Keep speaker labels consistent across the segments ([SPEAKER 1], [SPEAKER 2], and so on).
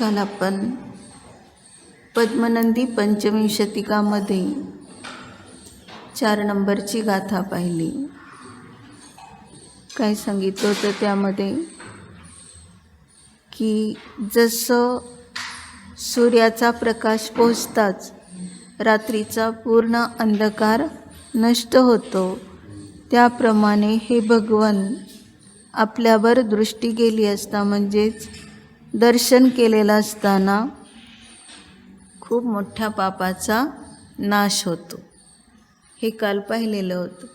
[SPEAKER 1] काल आपण पद्मनंदी पंचमी शतकामध्ये 4 नंबरची गाथा पाहिली. काय सांगितलं होतं त्यामध्ये की जसं सूर्याचा प्रकाश पोचताच रात्रीचा पूर्ण अंधकार नष्ट होतो, त्याप्रमाणे हे भगवान आपल्यावर दृष्टी गेली असता म्हणजेच दर्शन केलेलं असताना खूप मोठ्या पापाचा नाश होतो. हे काल पाहिलेलं होतं.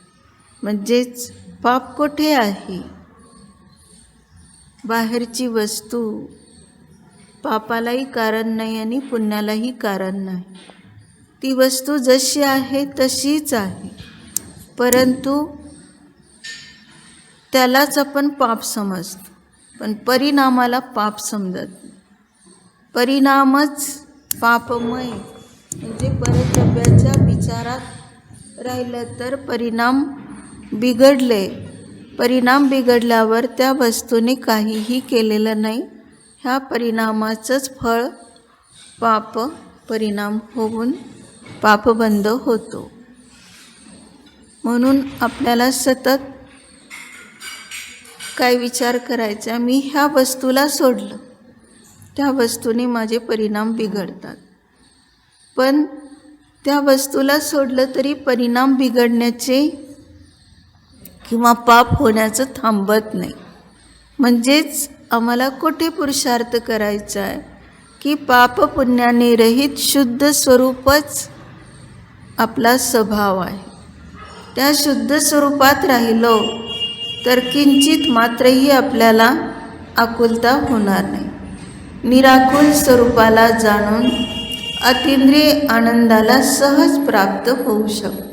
[SPEAKER 1] म्हणजेच पाप कुठे आहे? बाहेरची वस्तू पापालाही कारण नाही आणि पुण्यालाही कारण नाही. ती वस्तू जशी आहे तशीच आहे, परंतु त्यालाच आपण पाप समजतो, पण परिणामाला पाप समजत नाही. परिणामच पापमय म्हणजे परद्रव्याच्या विचारात राहिलं तर परिणाम बिघडले. परिणाम बिघडल्यावर त्या वस्तूने काहीही केलेलं नाही, ह्या परिणामाचंच फळ पाप परिणाम होऊन पापबंध होतो. म्हणून आपल्याला सतत काय विचार करायचा, मी ह्या वस्तूला सोडलं, त्या वस्तूने माझे परिणाम बिघडतात. पण त्या वस्तूला सोडलं तरी परिणाम बिघडण्याचे किंवा पाप होण्याचं थांबत नाही. म्हणजेच आम्हाला कुठे पुरुषार्थ करायचा आहे की पाप पुण्याने रहित शुद्ध स्वरूपच आपला स्वभाव आहे. त्या शुद्ध स्वरूपात राहिलो तर किंचित मात्रही आपल्याला आकुलता होणार नाही. निराकुल स्वरूपाला जाणून अतींद्रिय आनंदाला सहज प्राप्त होऊ शकतो.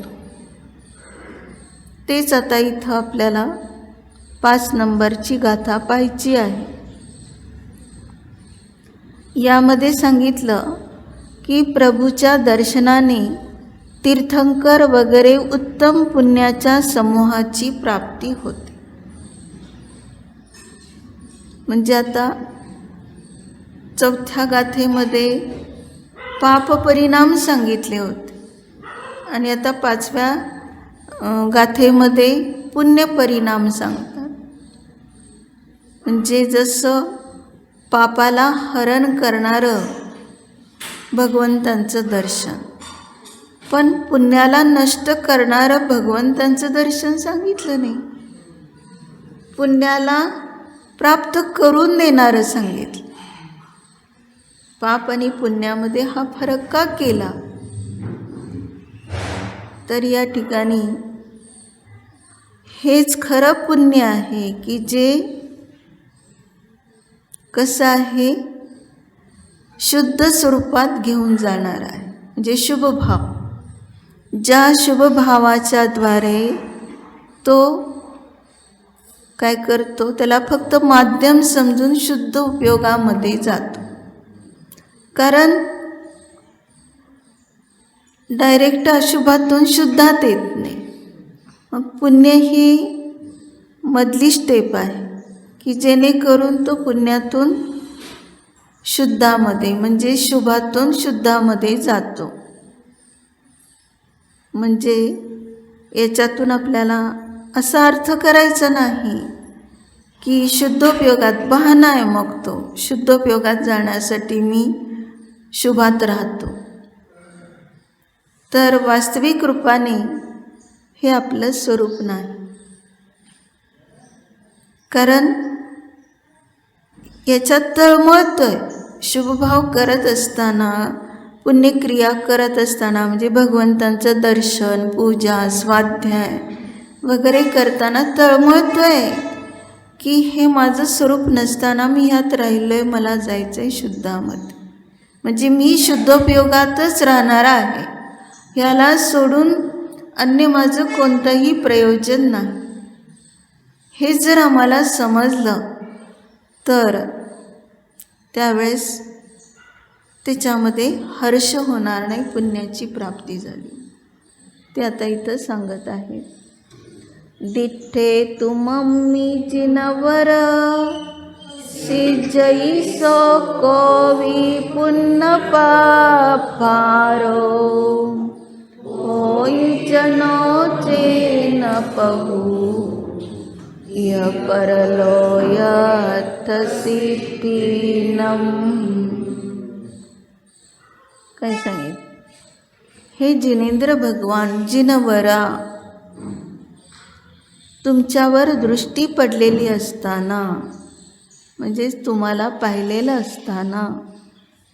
[SPEAKER 1] तेच आता इथं आपल्याला 5 नंबरची गाथा पाहायची आहे. यामध्ये सांगितलं की प्रभूच्या दर्शनाने तीर्थंकर वगैरे उत्तम पुण्याच्या समूहाची प्राप्ती होते. म्हणजे आता 4थ्या गाथेमध्ये पाप परिणाम सांगितले होते आणि आता 5व्या गाथेमध्ये पुण्य परिणाम सांगतात. म्हणजे जसं पापाला हरण करणारं भगवंतांचं दर्शन, पण पुण्याला नष्ट करणारं भगवंतांचं दर्शन सांगितलं नाही. पुण्याला प्राप्त करून देणारं सांगितलं. पाप आणि पुण्यामध्ये हा फरक का केला? तर या ठिकाणी हेच खरं पुण्य आहे की जे कसं आहे, शुद्ध स्वरूपात घेऊन जाणार आहे. म्हणजे शुभभाव, ज्या शुभभावाच्या द्वारे तो काय करतो, त्याला फक्त माध्यम समजून शुद्ध उपयोगामध्ये जातो. कारण डायरेक्ट अशुभातून शुद्धात येत नाही. मग पुण्य ही मधली स्टेप आहे की जेणेकरून तो पुण्यातून शुद्धामध्ये म्हणजे शुभातून शुद्धामध्ये जातो. म्हणजे याच्यातून आपल्याला असा अर्थ करायचा नाही की शुद्धोपयोगात बहाणा आहे, मग तो शुद्धोपयोगात जाण्यासाठी मी शुभात राहतो. तर वास्तविक रूपाने हे आपलं स्वरूप नाही. कारण याच्यात तळमळतोय. शुभभाव करत असताना, पुण्यक्रिया करत असताना म्हणजे भगवंतांचं दर्शन, पूजा, स्वाध्याय वगैरे करताना तळमळतोय की हे माझं स्वरूप नसताना मी ह्यात राहिलोय, मला जायचं आहे शुद्धामध्ये. म्हणजे मी शुद्धोपयोगातच राहणार आहे, ह्याला सोडून अन्य माझं कोणतंही प्रयोजन नाही. हे जर आम्हाला समजलं तर त्यावेळेस त्याच्यामध्ये हर्ष होणार नाही, पुण्याची प्राप्ती झाली. ते आता इथं सांगत आहे. दिठ्ठे तुमम्मी जिनवर सिजैसो कोवि पुण्य पापारो होई जनो चेन पहु य परलो यथसी पीनम. काय सांगितलं? हे जिनेंद्र भगवान, जिनवरा, तुमच्यावर दृष्टी पडलेली असताना, म्हणजे तुम्हाला पाहिलेलं असताना,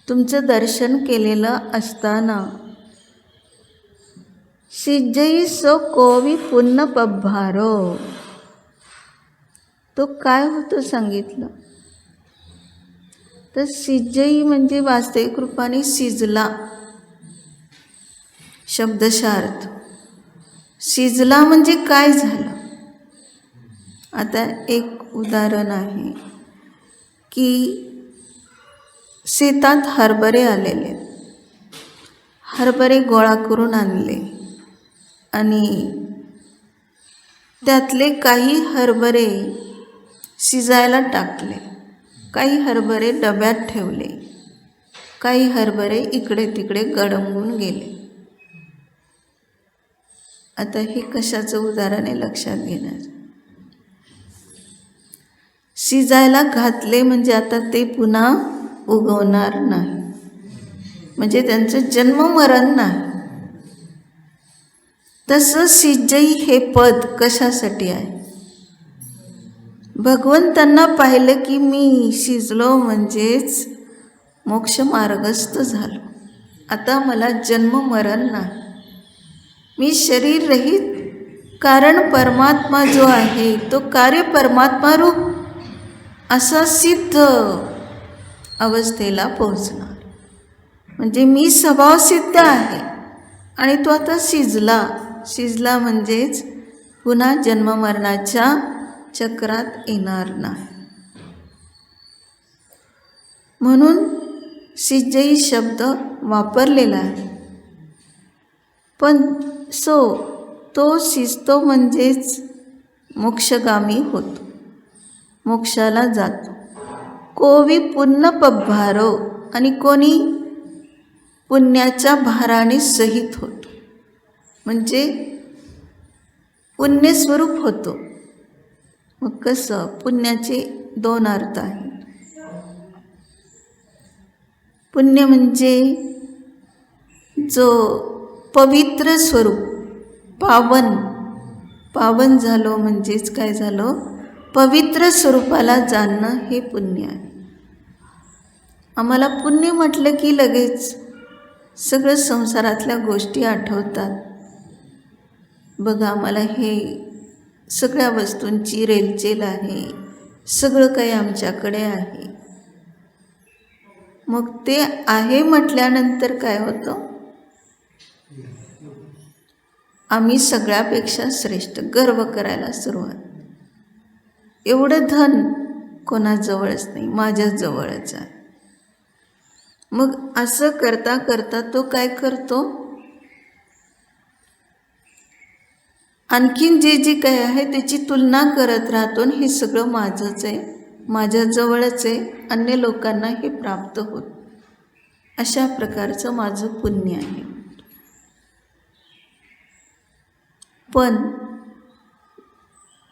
[SPEAKER 1] तुमचं दर्शन केलेलं असताना, सिजैसो कोवि पुण्य पब्भारो, तो काय होतं सांगितलं. तर सिजई म्हणजे वास्तविक रूपाने शिजला, शब्दशार्थ. शिजला म्हणजे काय झालं. आता एक उदाहरण आहे की शेतात हरभरे आलेले, हरभरे गोळा करून आणले आणि त्यातले काही हरभरे शिजायला टाकले, काही हरभरे डब्यात ठेवले, काही हरभरे इकडे तिकडे गडंबून गेले. आता हे कशाचं उदाहरण आहे लक्षात घेण्याचं. शिजायला घातले म्हणजे आता ते पुन्हा उगवणार नाही, म्हणजे त्यांचं जन्ममरण नाही. तसं सिजई हे पद कशासाठी आहे. भगवंतांना पाहिलं की मी शिजलो म्हणजेच मोक्ष मार्गस्थ झालो, आता मला जन्ममरण नाही, मी शरीर रहित, कारण परमात्मा जो आहे तो कार्य परमात्मा रूप असा सिद्ध अवस्थेला पोहोचणार. म्हणजे मी स्वभाव सिद्ध आहे आणि तो आता शिजला म्हणजेच पुन्हा जन्ममरणाच्या चक्रात येणार नाही. म्हणून सिजई शब्द वापरलेला आहे. पण तो शिजतो म्हणजेच मोक्षगामी होतो, मोक्षाला जातो. कोवि पुण्य पब्भारो, आणि कोणी पुण्याच्या भाराने सहित होतो, म्हणजे पुण्यस्वरूप होतो. मग कसं? पुण्याचे दोन अर्थ आहेत. पुण्य म्हणजे जो पवित्र स्वरूप, पावन झालो म्हणजेच काय झालो, पवित्र स्वरूपाला जाणणं हे पुण्य आहे. आम्हाला पुण्य म्हटलं की लगेच सगळं संसारातल्या गोष्टी आठवतात. बघा, आम्हाला हे सगळ्या वस्तूंची रेलचेल आहे, सगळं काही आमच्याकडे आहे. मग ते आहे म्हटल्यानंतर काय होतं, आम्ही सगळ्यापेक्षा श्रेष्ठ गर्व करायला सुरुवात. एवढं धन कोणाजवळच नाही, माझ्याजवळच आहे. मग असं करता करता तो काय करतो, आणखीन जे काय आहे त्याची तुलना करत राहतो. हे सगळं माझंच आहे, माझ्याजवळच आहे, अन्य लोकांना हे प्राप्त होत. अशा प्रकारचं माझं पुण्य आहे. पण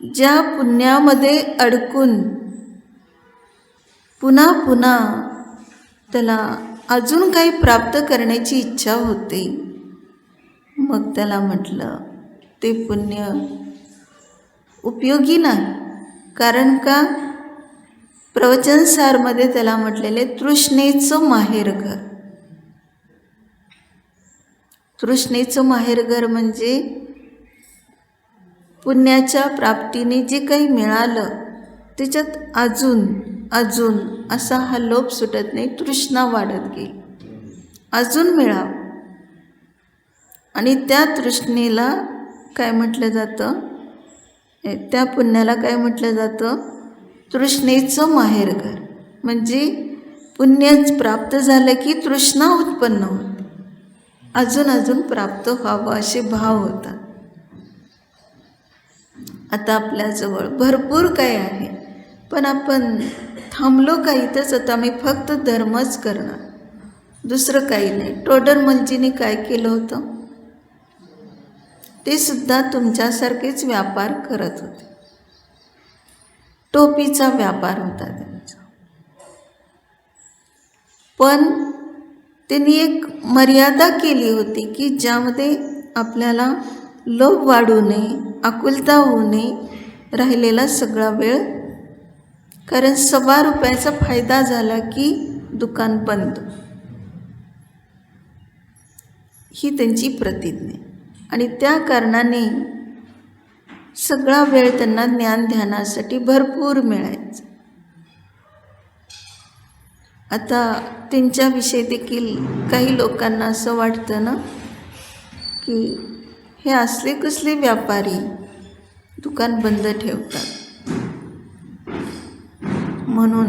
[SPEAKER 1] ज्या पुण्यामध्ये अडकून पुन्हा पुन्हा त्याला अजून काही प्राप्त करण्याची इच्छा होते, मग त्याला म्हटलं ते पुण्य उपयोगी नाही. कारण का? प्रवचनसारमध्ये त्याला म्हटलेले तृष्णेचं माहेरघर. तृष्णेचं माहेरघर म्हणजे पुण्याच्या प्राप्तीने जे काही मिळालं त्याच्यात अजून असा हा लोभ सुटत नाही, तृष्णा वाढत गेली, अजून मिळावं. आणि त्या तृष्णेला काय म्हटलं जातं, त्या पुण्याला काय म्हटलं जातं, तृष्णेचं माहेरघर. म्हणजे पुण्यच प्राप्त झालं की तृष्णा उत्पन्न होते, अजून प्राप्त व्हावं असे भाव होतात. आता आपल्याजवळ भरपूर काय आहे, पण आपण थांबलो का इथंच, आता मी फक्त धर्मच करणार, दुसरं काही नाही. टोडरमलजीने काय केलं होतं, ते सुद्धा तुमच्यासारखेच व्यापार करत होते. टोपीचा व्यापार होता त्यांचा. पण त्यांनी एक मर्यादा केली होती की ज्यामध्ये आपल्याला लोभ वाढू नये, आकुलता होऊ नये, राहिलेला सगळा वेळ. कारण ₹1.25 फायदा झाला की दुकान बंद, ही त्यांची प्रतिज्ञा. आणि त्या कारणाने सगळा वेळ त्यांना ज्ञान ध्यानासाठी भरपूर मिळायचा. आता त्यांच्याविषयी देखील काही लोकांना असं वाटतं ना की हे असले कसले व्यापारी दुकान बंद ठेवतात, म्हणून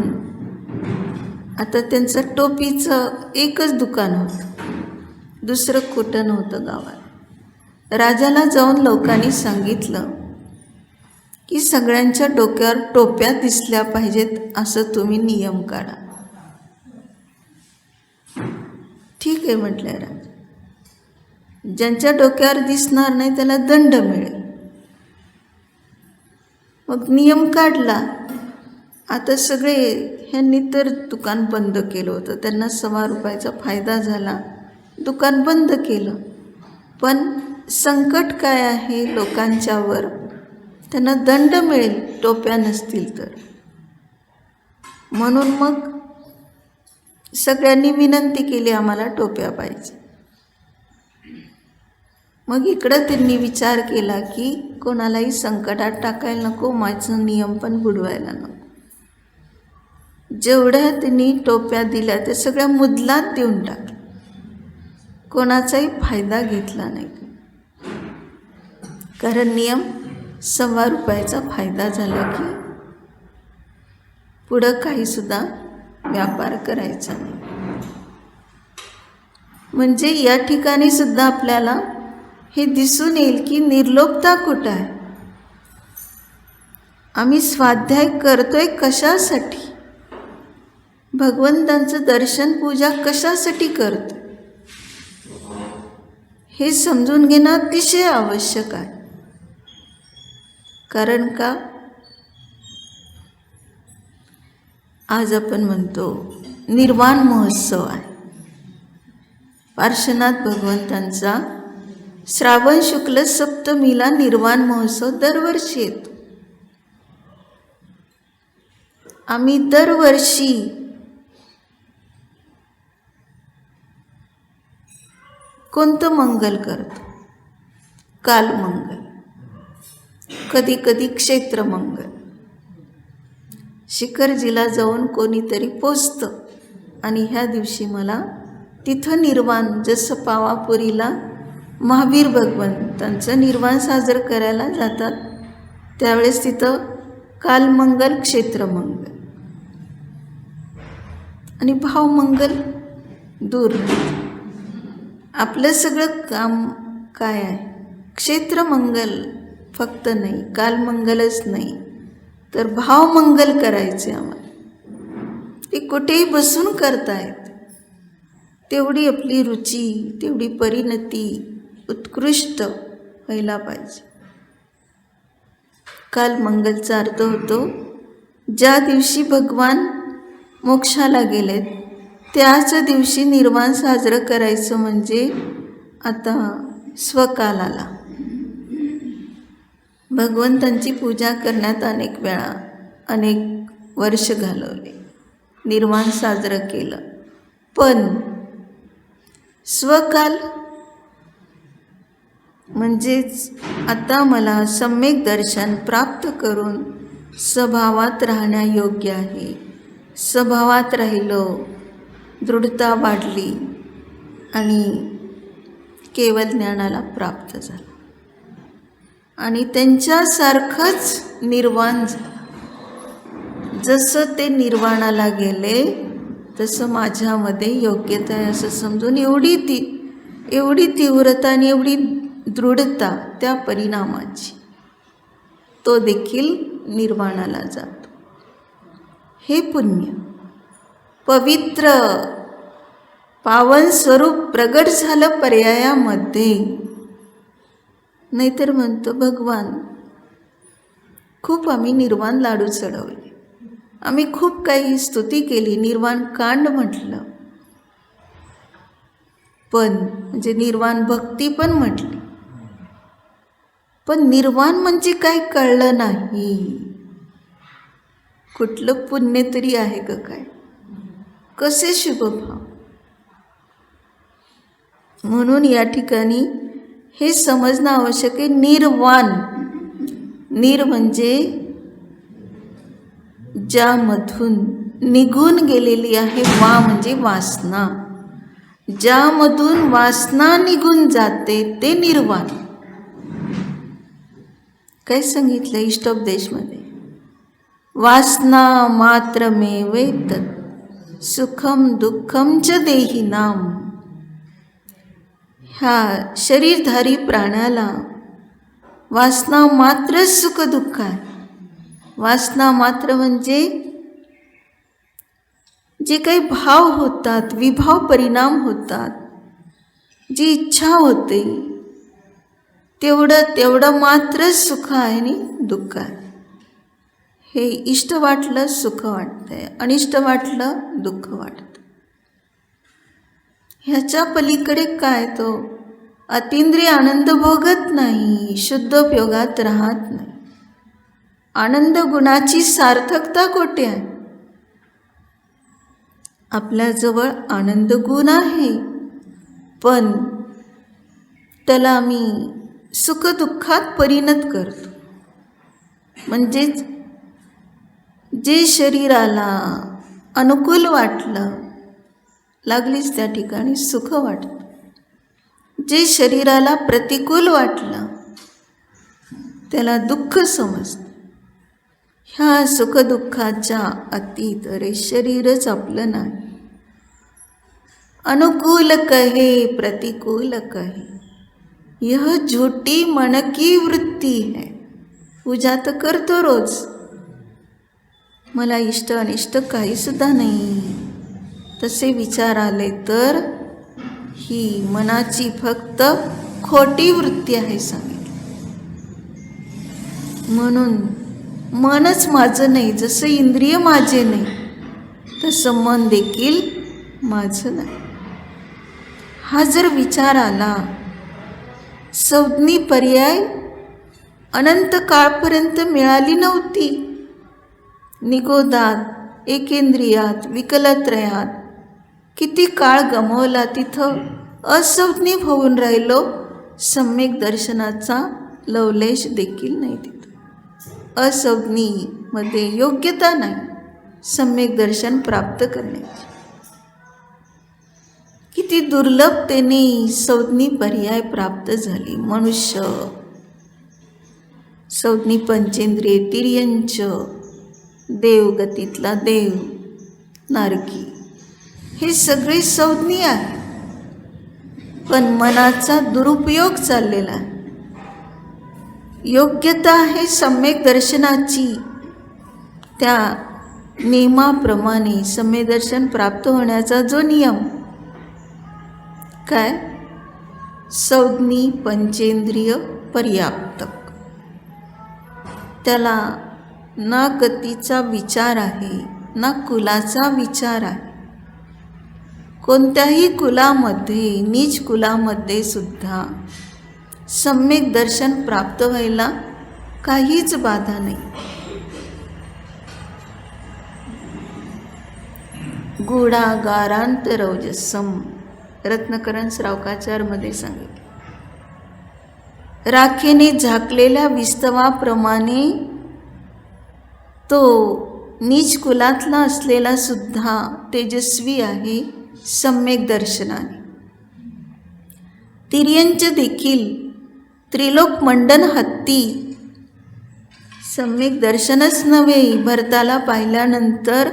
[SPEAKER 1] आता त्यांचं टोपीचं एकच दुकान होतं, दुसरं कुठं नव्हतं गावात. राजाला जाऊन लोकांनी सांगितलं की सगळ्यांच्या डोक्यावर टोप्या दिसल्या पाहिजेत, असं तुम्ही नियम काढा. ठीक आहे म्हटलं राजा, ज्यांच्या डोक्यावर दिसणार नाही त्याला दंड मिळेल. मग नियम काढला. आता सगळे ह्यांनी तर दुकान बंद केलं होतं, त्यांना ₹1.25 फायदा झाला, दुकान बंद केलं. पण संकट काय आहे लोकांच्यावर, त्यांना दंड मिळेल टोप्या नसतील तर. म्हणून मग सगळ्यांनी विनंती केली, आम्हाला टोप्या पाहिजे. मग इकडं त्यांनी विचार केला की कोणालाही संकटात टाकायला नको, माझं नियम पण बुडवायला नको. जेवढ्या त्यांनी टोप्या दिल्या त्या सगळ्या मुदलात देऊन टाकल्या, कोणाचाही फायदा घेतला नाही. कारण नियम ₹1.25 फायदा झाला की पुढं काहीसुद्धा व्यापार करायचा नाही. म्हणजे या ठिकाणी सुद्धा आपल्याला हे दिसून येईल की निर्लोभता कुठं आहे. आम्ही स्वाध्याय करतोय कशासाठी, भगवंतांचं दर्शन पूजा कशासाठी करतो, हे समजून घेणं अतिशय आवश्यक आहे. कारण का आज आपण म्हणतो निर्वाण महोत्सव आहे. पार्श्वनाथ भगवंतांचा श्रावण शुक्ल सप्तमीला निर्वाण महोत्सव दरवर्षी येतो. आम्ही दरवर्षी कोणतं मंगल करतो, कालमंगल, कधी कधी क्षेत्रमंगल. शिखरजीला जाऊन कोणीतरी पोचतं आणि ह्या दिवशी मला तिथं निर्वाण, जसं पावापुरीला महावीर भगवंतांचं निर्वाण साजरं करायला जातात, त्यावेळेस तिथं कालमंगल, क्षेत्रमंगल आणि भावमंगल दूर. आपलं सगळं काम काय आहे, क्षेत्रमंगल फक्त नाही, कालमंगलच नाही, तर भावमंगल करायचे आम्हाला. ते कुठेही बसून करतायत, तेवढी आपली रुची, तेवढी परिणती उत्कृष्ट व्हायला पाहिजे. कालमंगलचा अर्थ होतो ज्या दिवशी भगवान मोक्षाला गेलेत त्याच दिवशी निर्वाण साजरं करायचं. म्हणजे आता स्वकालाला भगवंतांची पूजा करण्यात अनेक वेळा अनेक वर्ष घालवले, निर्वाण साजरं केलं. पण स्वकाल म्हणजेच आता मला सम्यक दर्शन प्राप्त करून स्वभावात राहण्यायोग्य आहे. स्वभावात राहिलो, दृढता वाढली आणि केवळ ज्ञानाला प्राप्त झाला आणि त्यांच्यासारखंच निर्वाण झालं. जसं ते निर्वाणाला गेले तसं माझ्यामध्ये योग्यता आहे असं समजून एवढी तीव्रता आणि एवढी दृढता त्या परिणामाची, तो देखील निर्वाणाला जातो. हे पुण्य पवित्र पावन स्वरूप प्रगट झालं पर्यायामध्ये. नाहीतर म्हणतो भगवान, खूप आम्ही निर्वाण लाडू चढवले, आम्ही खूप काही स्तुती केली, निर्वाण कांड म्हटलं, पण म्हणजे निर्वाण भक्ती पण म्हटली, पण निर्वाण म्हणजे काय कळलं नाही. कुठलं पुण्य तरी आहे का काय, कसे शुभभाव. म्हणून या ठिकाणी हे समजणं आवश्यक आहे. निर्वाण, निर म्हणजे ज्यामधून निघून गेलेली आहे, वा म्हणजे वासना, ज्यामधून वासना निघून जाते ते निर्वाण. काय सांगितलं इष्टोपदेशमध्ये? वासना मात्रमेवेतत् सुखम दुःखम च देहिनाम. ह्या शरीरधारी प्राण्याला वासना मात्र सुख दुःख आहे. वासना मात्र म्हणजे जे काही भाव होतात, विभाव परिणाम होतात, जी इच्छा होते, तेवढं मात्र सुख आहे आणि दुःख आहे. हे इष्ट वाटलं सुख वाटतंय, अनिष्ट वाटलं दुःख वाटतं. ह्याच्या पलीकडे काय, तो अतींद्रिय आनंद भोगत नाही, शुद्ध उपयोगात राहत नाही. आनंद गुणाची सार्थकता कोठे आहे? आपल्याजवळ आनंद गुण आहे, पण त्याला आम्ही सुखदुःखात परिणत करतो. म्हणजेच जे शरीराला अनुकूल वाटलं, लागलीच त्या ठिकाणी सुख वाटतं. जे शरीराला प्रतिकूल वाटलं त्याला दुःख समजतं. ह्या सुखदुःखाच्या अतीत अरे शरीरच आपलं नाही. अनुकूल कहे प्रतिकूल कहे, यह झूठी मन की वृत्ती है. पूजा तर करतो रोज, मला इष्ट अनिष्ट काही सुद्धा नाही, तसे विचार आले तर ही मनाची फक्त खोटी वृत्ती आहे सांगितलं. म्हणून मनच माझं नाही, जसं इंद्रिय माझे नाही तसं मन देखील माझं नाही. हा जर विचार आला, संज्ञी पर्याय अनंत काळपर्यंत मिळाली नव्हती. निगोदात, एकेंद्रियात, विकलत्रयात किती काळ गमावला, तिथं असंज्ञी होऊन राहिलो. सम्यक दर्शनाचा लवलेश देखील नाही. तिथं असंज्ञीमध्ये योग्यता नाही सम्यक दर्शन प्राप्त करण्याची. किती दुर्लभतेने संज्ञी पर्याय प्राप्त झाली. मनुष्य, संज्ञी पंचेंद्रिय, तिर्यंच, देवगतीतला देव, नारकी, हे सगळे संज्ञी आहे. पण मनाचा दुरुपयोग चाललेला आहे. योग्यता आहे सम्यक दर्शनाची. त्या नियमाप्रमाणे सम्यक दर्शन प्राप्त होण्याचा जो नियम काय, संज्ञी पंचेंद्रिय पर्याप्तक, त्याला ना गतीचा विचार आहे ना कुलाचा विचार आहे. कोणत्याही कुलामध्ये, नीच कुलामध्ये सुद्धा सम्यक दर्शन प्राप्त व्हायला काहीच बाधा नाही. गूढागारांतरौजसम रत्नकरण श्रावकाचारमध्ये सांगितले. राखेने झाकलेल्या विस्तवाप्रमाणे तो नीच कुलातला असलेला सुद्धा तेजस्वी आहे सम्यक दर्शनाने. तिर्यंच देखील त्रिलोक मंडन हत्ती सम्यक दर्शनच नव्हे, भरताला पाहिल्यानंतर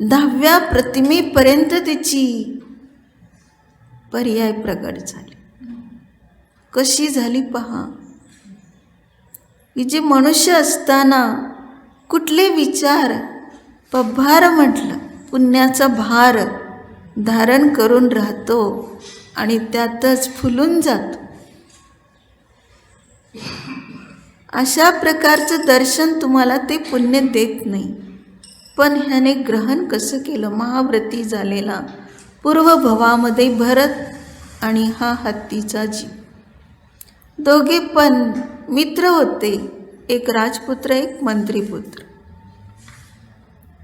[SPEAKER 1] 10व्या प्रतिमेपर्यंत त्याची पर्याय प्रगट झाली. कशी झाली पहा. की जे मनुष्य असताना कुठले विचार पभार म्हटलं, पुण्याचा भार धारण करून राहतो आणि त्यातच फुलून जातो. अशा प्रकारचं दर्शन तुम्हाला ते पुण्य देत नाही. पण ह्याने ग्रहण कसं केलं? महाव्रती झालेला पूर्वभवामध्ये भरत आणि हा हत्तीचा जीव, दोघे पण मित्र होते. एक राजपुत्र, एक मंत्रीपुत्र.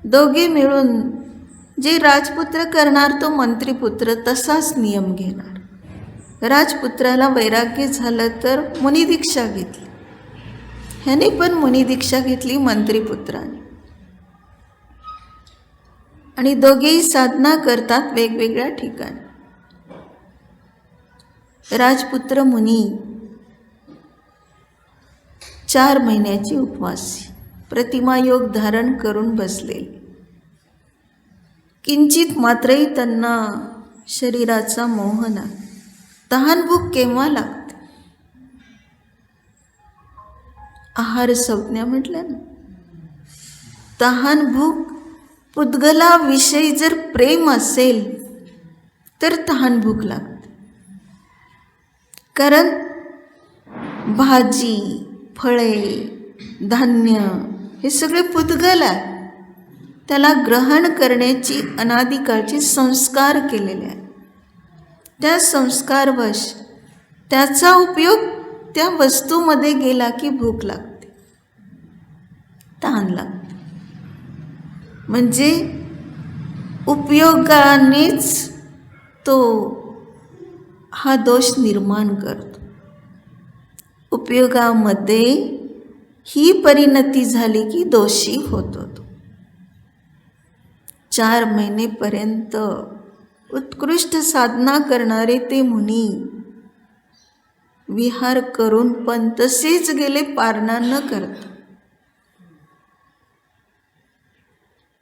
[SPEAKER 1] दोघे मिळून जे राजपुत्र करणार तो मंत्रीपुत्र तसाच नियम घेणार. राजपुत्राला वैराग्य झालं तर मुनिदीक्षा घेतली. ह्याने पण मुनिदीक्षा घेतली मंत्रीपुत्राने. आणि दोघेही साधना करतात वेगवेगळ्या ठिकाणी. राजपुत्र मुनी 4 महिन्याची उपवासी, प्रतिमा योग धारण करून बसलेले. किंचित मात्रही त्यांना शरीराचा मोह नाही. तहानभूक केव्हा लागते? आहार संज्ञा म्हटलं ना. तहानभूक, पुद्गलाविषयी जर प्रेम असेल तर तहानभूक लागते. कारण भाजी, फळे, धान्य हे सगळे पुद्गल आहे. त्याला ग्रहण करण्याची अनादिकाळचे संस्कार केलेले आहेत. त्या संस्कारवश त्याचा उपयोग त्या वस्तूमध्ये गेला की भूक लागते, तहान लागते. म्हणजे उपयोगानेच तो हा दोष निर्माण करतो. उपयोगामध्ये ही परिणती झाली की दोषी होतो तो. 4 महिनेपर्यंत उत्कृष्ट साधना करणारे ते मुनी विहार करून पण तसेच गेले, पारणा न करता.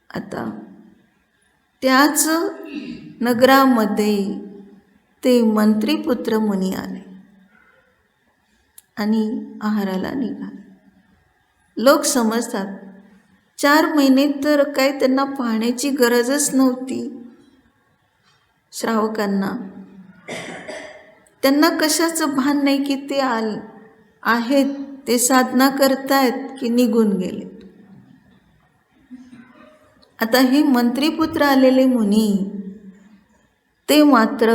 [SPEAKER 1] आता त्याच नगरामध्ये ते मंत्रीपुत्र मुनी आले आणि आहाराला निघाले. लोक समजतात 4 महिने तर काय त्यांना पाहण्याची गरजच नव्हती. श्रावकांना त्यांना कशाचं भान नाही की ते आहेत, ते साधना करतायत की निघून गेले. आता हे मंत्रीपुत्र आलेले मुनी ते मात्र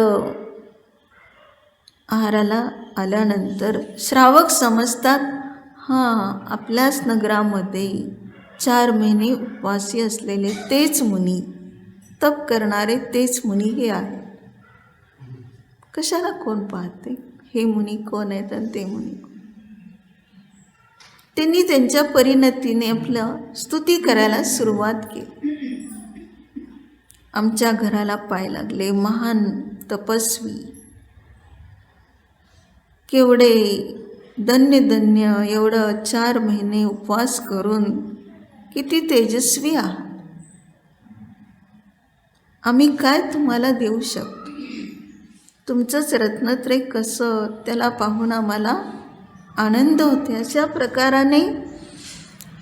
[SPEAKER 1] आहाराला आल्यानंतर श्रावक समजतात, हां आपल्याच नगरामध्ये 4 महिने उपवासी असलेले तेच मुनी, तप करणारे तेच मुनी हे आहेत. कशाला कोण पाहते हे मुनी कोण आहेत आणि ते मुनी कोण? त्यांनी त्यांच्या परिणतीने आपलं स्तुती करायला सुरुवात केली. आमच्या घराला पाय लागले महान तपस्वी, केवढे धन्य धन्य, एवढं 4 महिने उपवास करून किती तेजस्वी आहात. आम्ही काय तुम्हाला देऊ शकतो? तुमचंच रत्नत्रय कसं, त्याला पाहून आम्हाला आनंद होते. अशा प्रकाराने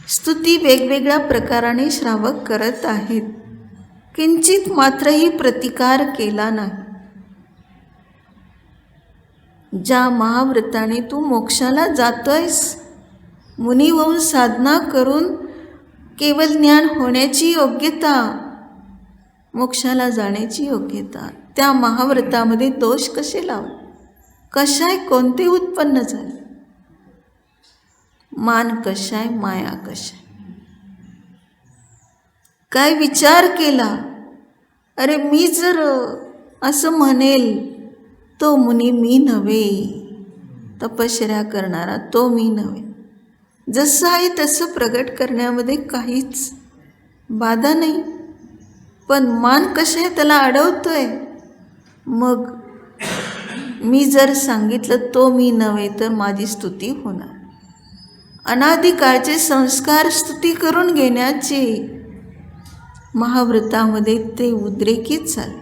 [SPEAKER 1] स्तुती वेगवेगळ्या प्रकाराने श्रावक करत आहेत. किंचित मात्रही प्रतिकार केला नाही. ज्या महाव्रताने तू मोक्षाला जातोयस, मुनी होऊन साधना करून केवळ ज्ञान होण्याची योग्यता, मोक्षाला जाण्याची योग्यता, त्या महाव्रतामध्ये दोष कसे लावले? कशाय कोणते उत्पन्न झाले? मान कशाय, माया कशाय? काय विचार केला? अरे मी जर असं म्हणेल तो मुनी मी नव्हे, तपश्चर्या करणारा तो मी नव्हे. जसं आहे तसं प्रगट करण्यामध्ये काहीच बाधा नाही. पण मान कशा आहे त्याला अडवतोय. मग मी जर सांगितलं तो मी नव्हे तर माझी स्तुती होणार. अनादिकाळचे संस्कार स्तुती करून घेण्याचे महाव्रतामध्ये ते उद्रेकित झाले.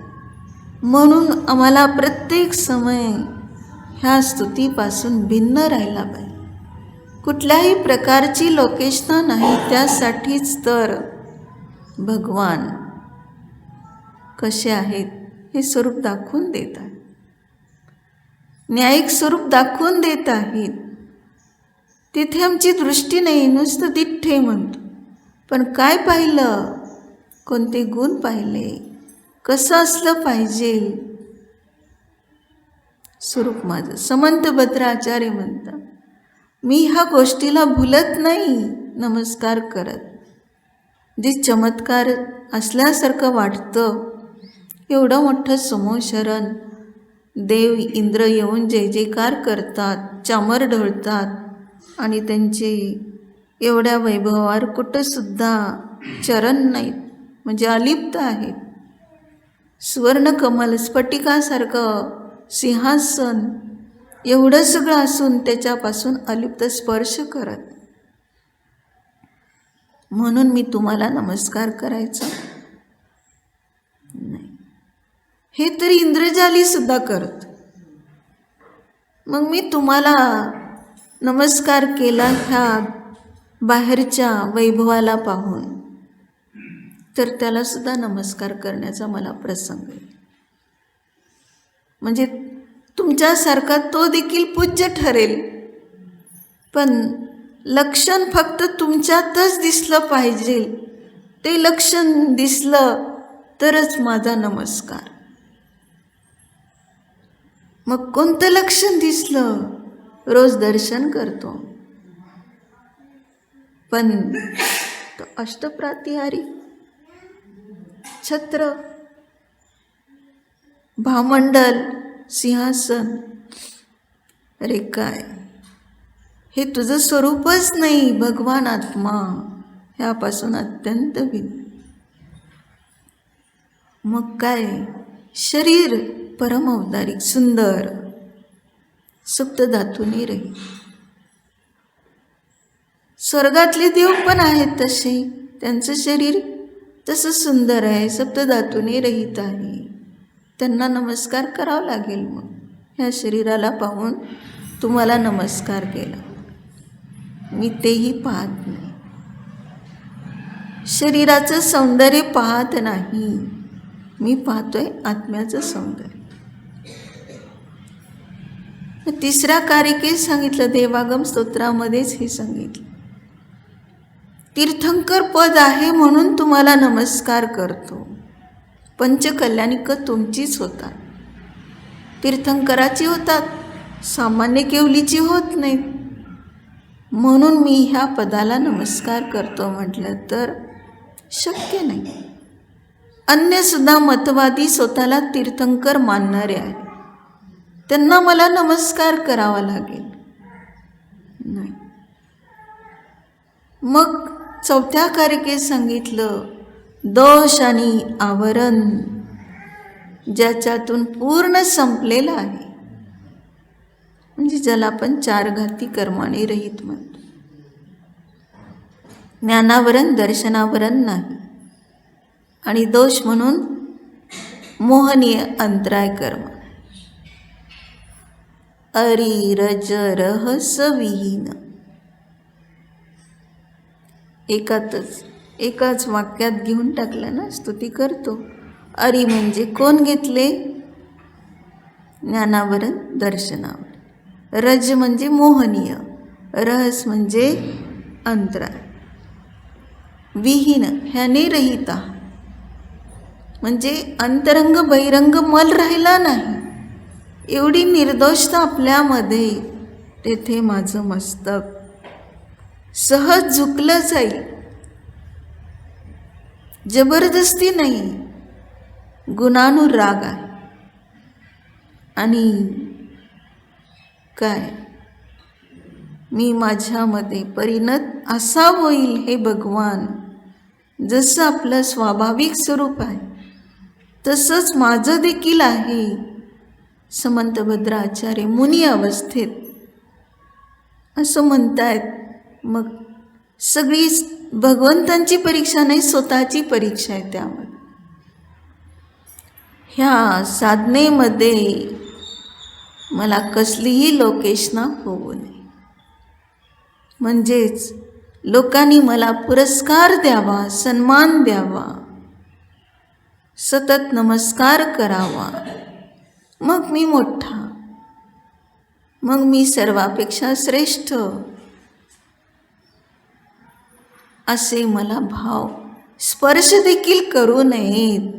[SPEAKER 1] म्हणून आम्हाला प्रत्येक समय ह्या स्तुतीपासून भिन्न राहायला पाहिजे. कुठल्याही प्रकारची लोकेशना नाही. त्यासाठीच तर भगवान कसे आहेत हे स्वरूप दाखवून देत आहेत. न्यायिक स्वरूप दाखवून देत आहेत. तिथे आमची दृष्टी नाही, नुसतं दिठ्ठे म्हणतो. पण काय पाहिलं? कोणते गुण पाहिले? कसं असलं पाहिजे? स्वरूप माझं. समंत भद्राचार्य म्हणतात, मी ह्या गोष्टीला भुलत नाही नमस्कार करत. जे चमत्कार असल्यासारखं वाटतं, एवढं मोठं समोशरण, देव इंद्र येऊन जय जयकार करतात, चामर ढळतात आणि त्यांचे एवढ्या वैभवावर कुठंसुद्धा चरण नाहीत, म्हणजे अलिप्त आहेत. सुवर्णकमल स्फटिकासारखं सिंहासन एवढं सगळं असून त्याच्यापासून अलिप्त स्पर्श करत. म्हणून मी तुम्हाला नमस्कार करायचा नाही. हे तरी इंद्रजाली सुद्धा करत. मग मी तुम्हाला नमस्कार केला ह्या बाहेरच्या वैभवाला पाहून, तर त्याला सुद्धा नमस्कार करण्याचा मला प्रसंग आहे. म्हणजे तुमच्यासारखा तो देखील पूज्य ठरेल, पण लक्षण फक्त तुमच्यातच दिसलं पाहिजे. ते लक्षण दिसलं तरच माझा नमस्कार. मग कोणतं लक्षण दिसलं? रोज दर्शन करतो, पण तो अष्टप्रातिहारी छत्र, भामंडल, सिंहासन, अरे काय हे तुझं स्वरूपच नाही. भगवान आत्मा ह्यापासून अत्यंत भिन्न. मग काय शरीर परम अवतारिक, सुंदर, सुप्त धातूने रहित. स्वर्गातले देव पण आहेत तसे, त्यांचं शरीर तसं सुंदर आहे, सप्त धातूने रहित आहे. त्यांना नमस्कार करावा लागेल. मग ह्या शरीराला पाहून तुम्हाला नमस्कार केला. मी तेही पाहत नाही, शरीराचं सौंदर्य पाहत नाही, मी पाहतोय आत्म्याचं सौंदर्य. तिसऱ्या कारिकेत सांगितलं, देवागम स्तोत्रामध्येच हे सांगितलं, तीर्थंकर पद आहे म्हणून तुम्हाला नमस्कार करतो. पंचकल्याणिक तुमचीच होतात, तीर्थंकराची होतात, सामान्य केवलीची होत नाहीत. म्हणून मी ह्या पदाला नमस्कार करतो म्हटलं तर शक्य नाही. अन्यसुद्धा मतवादी स्वतःला तीर्थंकर मानणारे आहेत, त्यांना मला नमस्कार करावा लागेल नाही. मग चौथ्या कारिकेत सांगितलं, दोष आणि आवरण ज्याच्यातून पूर्ण संपलेलं आहे, म्हणजे ज्याला आपण चार घाती कर्माने रहित म्हणतो. ज्ञानावरण, दर्शनावरण नाही. आणि दोष म्हणून मोहनीय अंतराय कर्म, अरी रज रहस विहीन. एकाच वाक्यात घेऊन टाकलं ना, स्तुती करतो. अरी म्हणजे कोण घेतले? ज्ञानावरण, दर्शनावरण. रज म्हणजे मोहनीय, रहस म्हणजे अंतराय, विहीन ह्याने रहिता, म्हणजे अंतरंग बहिरंग मल राहिला नाही. एवढी निर्दोषता आपल्यामध्ये, तेथे माझं मस्तक सहज झुकलं जाईल. जबरदस्ती नाही, गुणानुराग आहे. आणि काय मी माझ्यामध्ये परिणत असा होईल हे भगवान. जसं आपलं स्वाभाविक स्वरूप आहे तसंच माझं देखील आहे. समंत भद्राचार्य मुनी अवस्थेत असं म्हणतायत. मग सगळी भगवंतांची परीक्षा नाही, स्वतःची परीक्षा आहे. त्यामध्ये ह्या साधनेमध्ये मला कसलीही लोकेशना होऊ नये. म्हणजेच लोकांनी मला पुरस्कार द्यावा, सन्मान द्यावा, सतत नमस्कार करावा, मग मी मोठा, मग मी सर्वापेक्षा श्रेष्ठ, असे मला भाव स्पर्श देखील करू नयेत,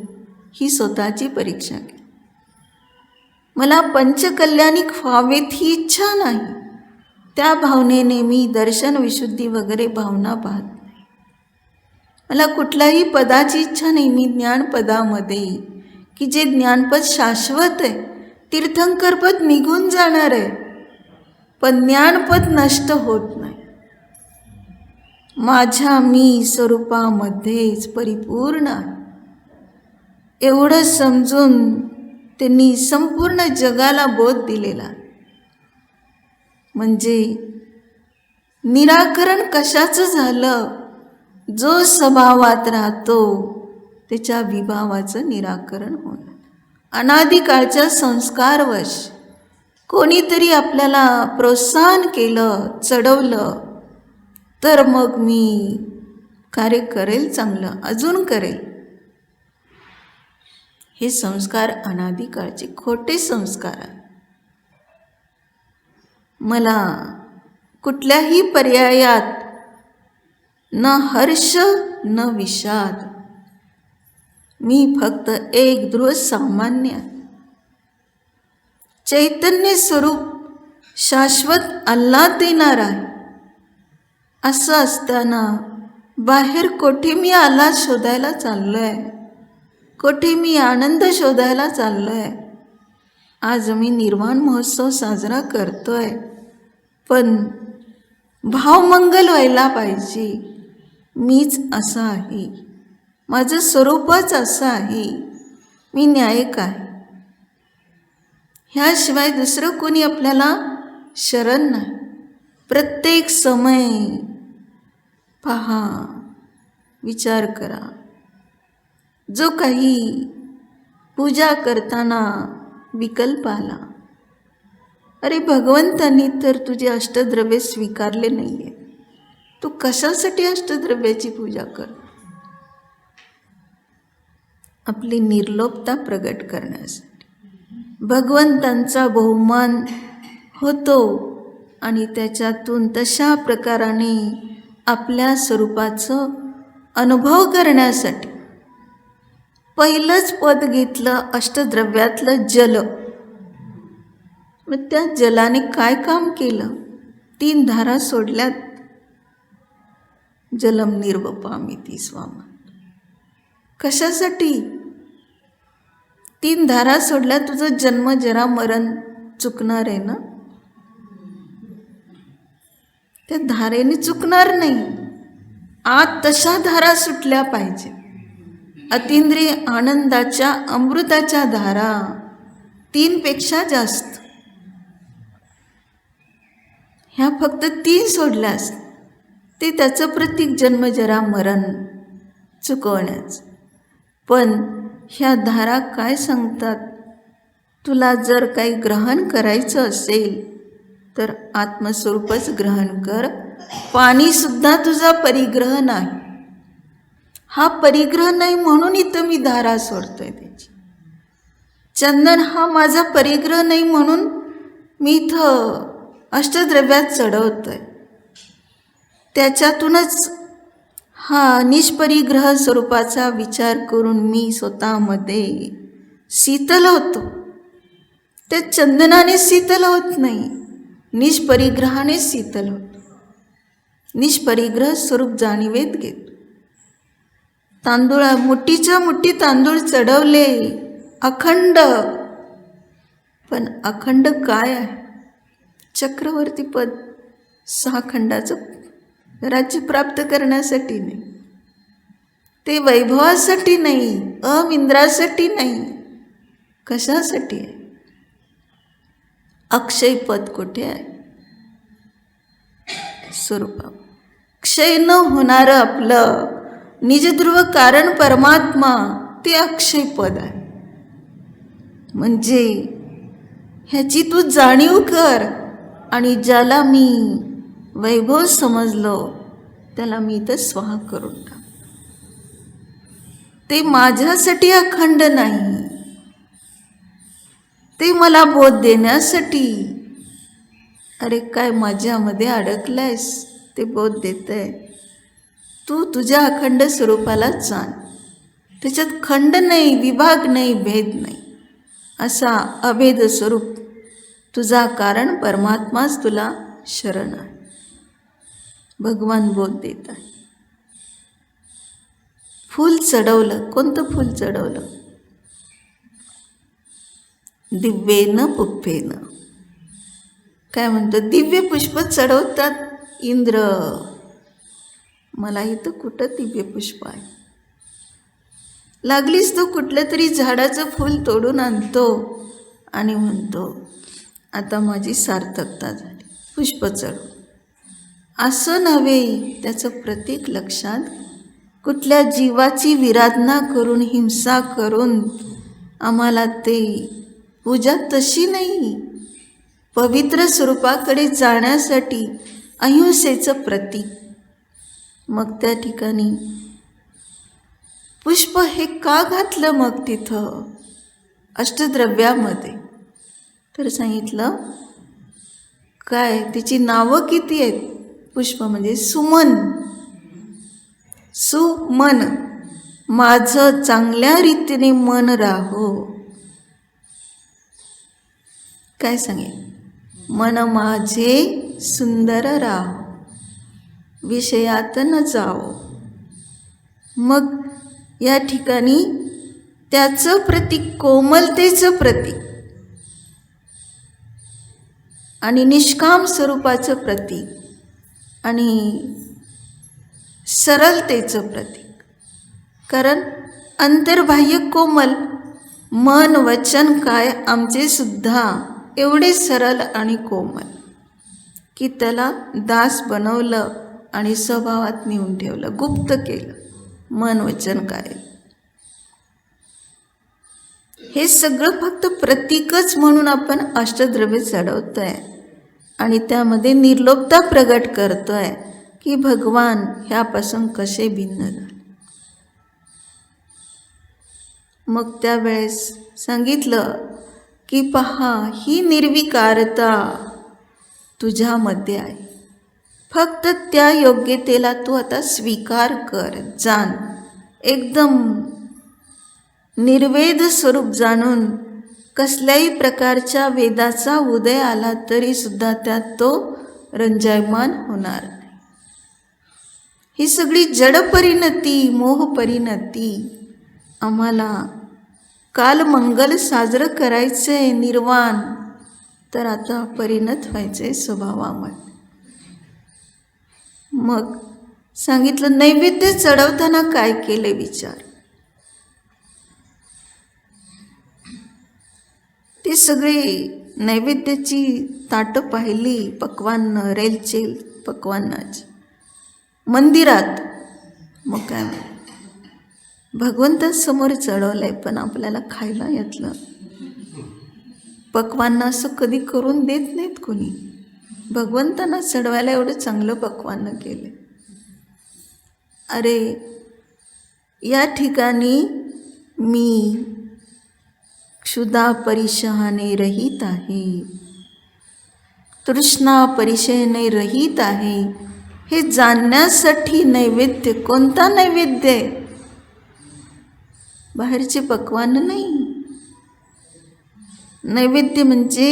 [SPEAKER 1] ही स्वतःची परीक्षा केली. मला पंचकल्याणिक व्हावेत ही इच्छा नाही. त्या भावनेने मी दर्शन, विशुद्धी वगैरे भावना पाहत नाही. मला कुठल्याही पदाची इच्छा नाही. मी ज्ञानपदामध्ये, की जे ज्ञानपद शाश्वत आहे, तीर्थंकरपद निघून जाणार आहे, पण ज्ञानपद नष्ट होत नाही. माझ्या मी स्वरूपामध्येच परिपूर्ण आहे. एवढं समजून त्यांनी संपूर्ण जगाला बोध दिलेला. म्हणजे निराकरण कशाचं झालं? जो स्वभावात राहतो त्याच्या विभावाचं निराकरण होणार. अनादिकाळच्या संस्कारवश कोणीतरी आपल्याला प्रोत्साहन केलं, चढवलं, तर मग मी कार्य करेल, चांगलं अजून करेल. हे संस्कार अनादिकाळचे खोटे संस्कार आहेत. मला कुठल्याही पर्यायात न हर्ष न विषाद. मी फक्त एक ध्रुव सामान्य चैतन्य स्वरूप शाश्वत आल्हाद देणार आहे. असं असताना बाहेर कोठे मी आल्हाद शोधायला चाललोय, कोठे मी आनंद शोधायला चाललोय. आज मी निर्वाण महोत्सव साजरा करतोय, पण भावमंगल व्हायला पाहिजे. मीच असा आहे, माझं स्वरूपच असं आहे, मी न्यायिक आहे. ह्याशिवाय दुसरं कोणी आपल्याला शरण नाही. प्रत्येक समय पहा, विचार करा. जो काही पूजा करताना विकल्प आला, अरे भगवंतांनी तर तुझे अष्टद्रव्य स्वीकारले नाही आहे, तू कशासाठी अष्टद्रव्याची पूजा कर? आपली निर्लोभता प्रगट करण्यासाठी. भगवंतांचा बहुमान होतो आणि त्याच्यातून तशा प्रकाराने आपल्या स्वरूपाचं अनुभव करण्यासाठी पहिलंच पद घेतलं अष्टद्रव्यातलं जल. मग त्या जलाने काय काम केलं? 3 धारा सोडल्यात. जलम निर्वपामिति स्वाम. कशासाठी? 3 धारा सोडल्या. तुझं जन्म जरा मरण चुकणार आहे ना? त्या धारेने चुकणार नाही. आत तशा धारा सुटल्या पाहिजे. अतिंद्रिय आनंदाच्या अमृताच्या धारा 3 पेक्षा जास्त. ह्या फक्त 3 सोडल्यास ते त्याचं प्रतीक जन्मजरा मरण चुकवण्याचं. पण ह्या धारा काय सांगतात? तुला जर काही ग्रहण करायचं असेल तर आत्मस्वरूपच ग्रहण कर. पाणीसुद्धा तुझा परिग्रह नाही. हा परिग्रह नाही म्हणून इथं मी धारा सोडतोय त्याची. चंदन हा माझा परिग्रह नाही म्हणून मी इथं अष्टद्रव्यात चढवतोय. त्याच्यातूनच हा निष्परिग्रह स्वरूपाचा विचार करून मी स्वतःमध्ये शीतल होतो. त्या चंदनाने शीतल होत नाही, निष्परिग्रहाने शीतल होतो. निष्परिग्रह स्वरूप जाणीवेत घेतो. मुठीच्या मुठी तांदूळ चढवले अखंड, पण अखंड काय आहे? चक्रवर्ती पद 6 खंडाचं राज्य प्राप्त करण्यासाठी नाही, ते वैभवासाठी नाही, अमिंद्रासाठी नाही. कशासाठी आहे? अक्षय पद कुठे आहे? स्वरूपा. क्षय न होणारं आपलं निजध्रुव कारण परमात्मा ते अक्षय पद आहे. म्हणजे ह्याची तू जाणीव कर. आणि ज्याला मी वैभव समजलो त्याला मी इथं स्वाहा करून टाक. ते माझ्यासाठी अखंड नाही, ते मला बोध देण्यासाठी. अरे काय माझ्यामध्ये अडकलायस, ते बोध देतंय. तू तुझ्या अखंड स्वरूपाला जाण. त्याच्यात खंड नाही, विभाग नाही, भेद नाही, असा अभेद स्वरूप तुझा कारण परमात्माच तुला शरण आहे. भगवान बोध देत आहे. फूल चढवलं. कोणतं फूल चढवलं? दिव्येनं पुष्पेनं. काय म्हणतं? दिव्य पुष्प चढवतात इंद्र. मला इथं कुठं दिव्य पुष्प आहे? लागलीच तो कुठल्या तरी झाडाचं फूल तोडून आणतो आणि म्हणतो आता माझी सार्थकता झाली, पुष्प चढव. असं नव्हे. त्याचं प्रतीक लक्षात. कुठल्या जीवाची विराधना करून, हिंसा करून आम्हाला ते पूजा तशी नाही. पवित्र स्वरूपाकडे जाण्यासाठी अहिंसेचं प्रतीक. मग त्या ठिकाणी पुष्प हे का घातलं मग तिथं अष्टद्रव्यामध्ये? तर सांगितलं काय, तिची नावं किती आहेत? पुष्प म्हणजे सुमन. सुमन, माझं चांगल्या रीतीने मन राहो. काय सांगेल? मन माझे सुंदर राहो, विषयात न जाओ. मग या ठिकाणी त्याचं प्रतीक, कोमलतेचं प्रतीक आणि निष्काम स्वरूपाचं प्रतीक आणि सरलतेचं प्रतीक. कारण अंतर्बाह्य कोमल, मन वचन काय आमचे सुद्धा एवढे सरळ आणि कोमल की त्याला दास बनवलं आणि स्वभावात नेऊन ठेवलं, गुप्त केलं. मन वचन काय हे सगळं फक्त प्रतीकच म्हणून आपण अष्टद्रव्य चढवतोय आणि त्यामध्ये निर्लोभता प्रगट करतोय की भगवान ह्यापासून कसे भिन्न झाले. मग त्यावेळेस सांगितलं की पहा, ही निर्विकारता तुझ्यामध्ये आहे. फक्त त्या योग्यतेला तू आता स्वीकार कर, जाण. एकदम निर्वेद स्वरूप जाणून कसल्याही प्रकारच्या वेदाचा उदय आला तरी सुद्धा त्यात तो रंजायमान होणार नाही. ही सगळी जड परिणती, मोह परिणती आम्हाला काल मंगल साजरं करायचंय, निर्वाण, तर आता परिणत व्हायचंय स्वभावामध्ये. मग सांगितलं नैवेद्य चढवताना काय केले विचार. ते सगळे नैवेद्याची ताटं पाहिली, पक्वान्न, रेलचेल पक्वान्नाची मंदिरात. मग काय भगवंतासमोर चढवलंय पण आपल्याला खायला यातलं पक्वान्न असं कधी करून देत नाहीत कोणी. भगवंतांना चढवायला एवढं चांगलं पक्वान्न केलं. अरे या ठिकाणी मी क्षुधा परिशहाने रहित आहे, तृष्णा परिशयने रहित आहे, हे जाणण्यासाठी नैवेद्य. कोणता नैवेद्य आहे? बाहेरचे पक्वान्न नाही. नैवेद्य म्हणजे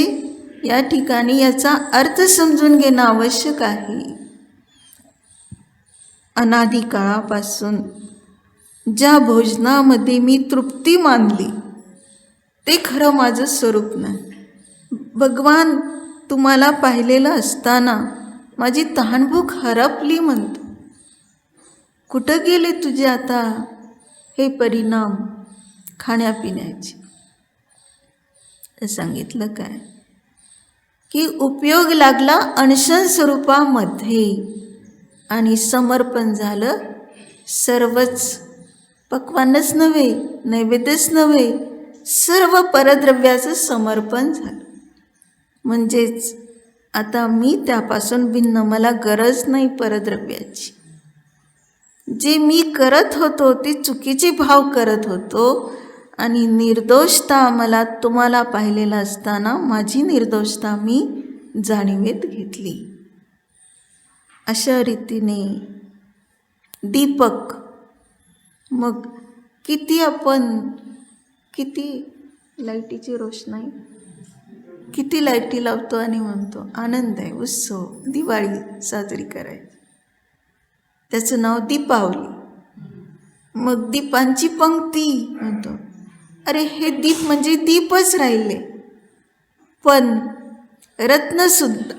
[SPEAKER 1] या ठिकाणी याचा अर्थ समजून घेणं आवश्यक आहे. अनादी काळापासून ज्या भोजनामध्ये मी तृप्ती मानली ते खरं माझं स्वरूप नाही. भगवान तुम्हाला पाहिलेलं असताना माझी तहानभूक हरपली म्हणतो. कुठं गेले तुझे आता हे परिणाम खाण्यापिण्याचे? सांगितलं काय की उपयोग लागला अनशन स्वरूपामध्ये आणि समर्पण झालं सर्वच. पक्वानच नव्हे, नैवेद्यच नव्हे, सर्व परद्रव्याचं समर्पण झालं. म्हणजेच आता मी त्यापासून भिन्न, मला गरज नाही परद्रव्याची. जे मी करत होतो ते चुकीचे भाव करत होतो आणि निर्दोषता मला तुम्हाला पाहिलेलं असताना माझी निर्दोषता मी जाणीवेत घेतली. अशा रीतीने दीपक, मग किती लाईटीची रोषणाई, किती लाईटी लावतो आणि म्हणतो आनंद आहे, उत्सव, दिवाळी साजरी करायची. त्याचं नाव दीपावली. मग दीपांची पंक्ती म्हणतो, अरे हे दीप म्हणजे दीपच राहिले, पण रत्नसुद्धा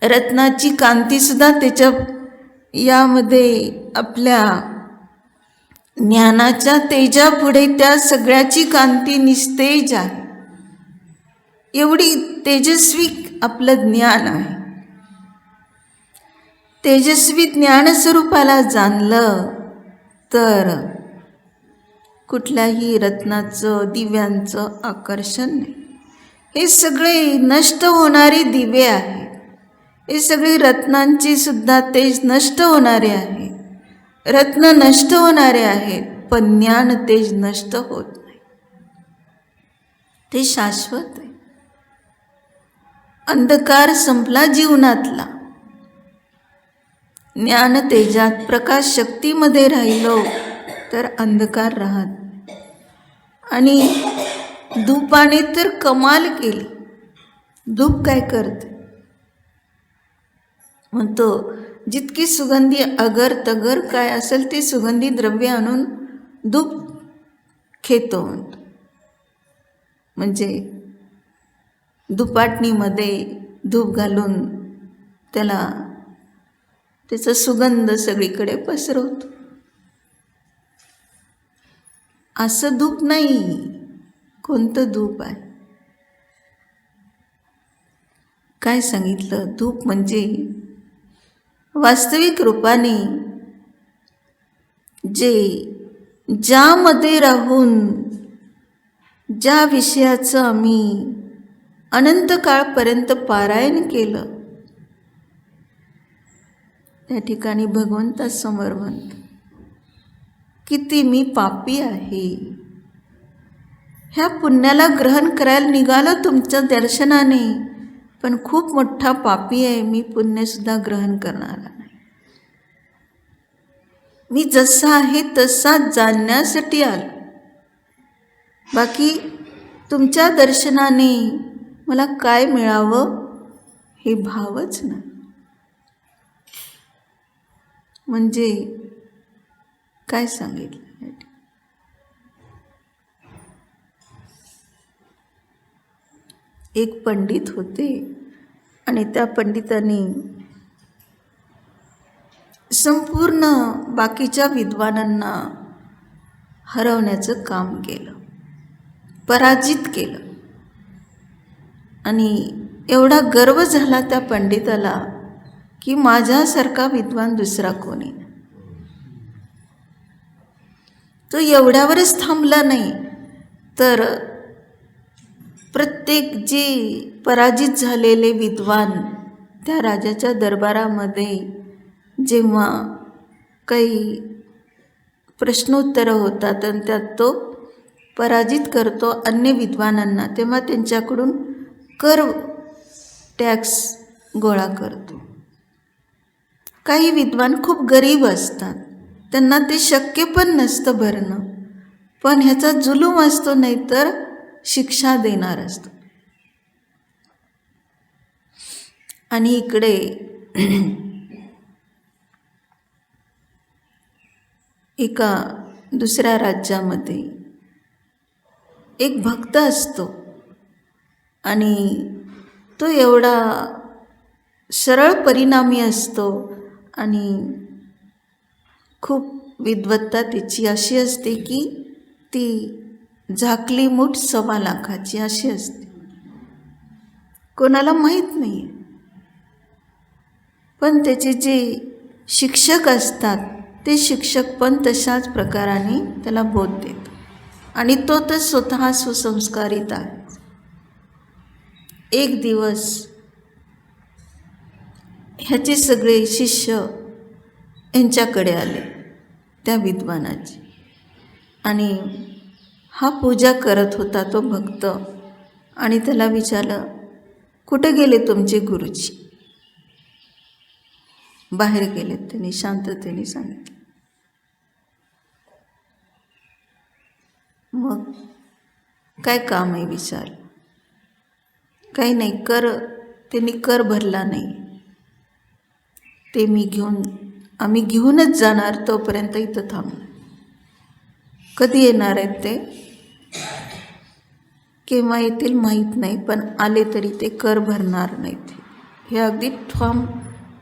[SPEAKER 1] रत्नाची कांतीसुद्धा त्याच्या यामध्ये आपल्या ज्ञानाच्या तेजापुढे त्या सगळ्याची कांती निस्तेज आहे. एवढी तेजस्वी आपलं ज्ञान आहे. तेजस्वी ज्ञानस्वरूपाला जाणलं तर कुठल्याही रत्नाचं, दिव्यांचं आकर्षण नाही. हे सगळे नष्ट होणारे दिवे आहेत. हे सगळे रत्नांची सुद्धा तेज नष्ट होणारे आहे. रत्न नष्ट होणारे आहेत, पण ज्ञान तेज नष्ट होत नाही. ते शाश्वत आहे. अंधकार संपला जीवनातला, ज्ञान तेजात प्रकाश शक्तीमध्ये राहिलो तर अंधकार राहत. आणि धूपाने तर कमाल केली. धूप काय करते म्हणतो, जितकी सुगंधी अगर तगर काय असेल ते सुगंधी द्रव्य आणून धूप खेतो म्हणतो. म्हणजे धुपाटणीमध्ये धूप घालून त्याचा सुगंध सगळीकडे पसरवतो. असं धूप नाही. कोणतं धूप आहे? काय सांगितलं? धूप म्हणजे वास्तविक रूपाने ज्यामध्ये राहून ज्या विषयाचं आम्ही अनंत काळपर्यंत पारायण केलं, त्या ठिकाणी भगवंतासमोर म्हणतो, किती मी पापी आहे. ह्या पुण्याला ग्रहण करायला निघालो तुमच्या दर्शनाने, पण खूप मोठा पापी आहे. मी पुण्यसुद्धा ग्रहण करणार नाही. मी जसा आहे तसा जाणण्यासाठी आलो. बाकी तुमच्या दर्शनाने मला काय मिळावं हे भावच नाही. म्हणजे काय सांगितलं? एक पंडित होते आणि त्या पंडितांनी संपूर्ण बाकीच्या विद्वानांना हरवण्याचं काम केलं, पराजित केलं. आणि एवढा गर्व झाला त्या पंडिताला की माझ्यासारखा विद्वान दुसरा कोणी नाही. तो एवढ्यावरच थांबला नाही, तर प्रत्येक जे पराजित झालेले विद्वान त्या राजाच्या दरबारामध्ये जेव्हा काही प्रश्नोत्तरं होतात आणि त्यात तो पराजित करतो अन्य विद्वानांना, तेव्हा त्यांच्याकडून कर टॅक्स गोळा करतो. काही विद्वान खूप गरीब असतात, त्यांना ते शक्य पण नसतं भरणं, पण ह्याचा जुलूम असतो, नाहीतर शिक्षा देणार असतो. आणि इकडे एका दुसऱ्या राज्यामध्ये एक भक्त असतो आणि तो एवढा सरळ परिणामी असतो आणि खूप विद्वत्ता त्याची अशी असते की ती झाकली मूठ 1.25 लाखाची अशी असते. कोणाला माहीत नाही. पण त्याचे जे शिक्षक असतात ते शिक्षक पण तशाच प्रकाराने त्याला बोध देतात. आणि तो तर स्वतः सुसंस्कारित आहे. एक दिवस ह्याचे सगळे शिष्य यांच्याकडे आले, त्या विद्वानाचे. आणि हा पूजा करत होता तो भक्त, आणि त्याला विचारलं, कुठे गेले तुमचे गुरुजी? बाहेर गेलेत, त्यांनी शांततेने सांगितलं. मग काय काम आहे विचारलं. काही नाही, त्यांनी कर भरला नाही, ते आम्ही घेऊनच जाणार, तोपर्यंत इथं थांब. कधी येणार आहेत ते, केव्हा येतील माहीत नाही, पण आले तरी ते कर भरणार नाहीत. हे अगदी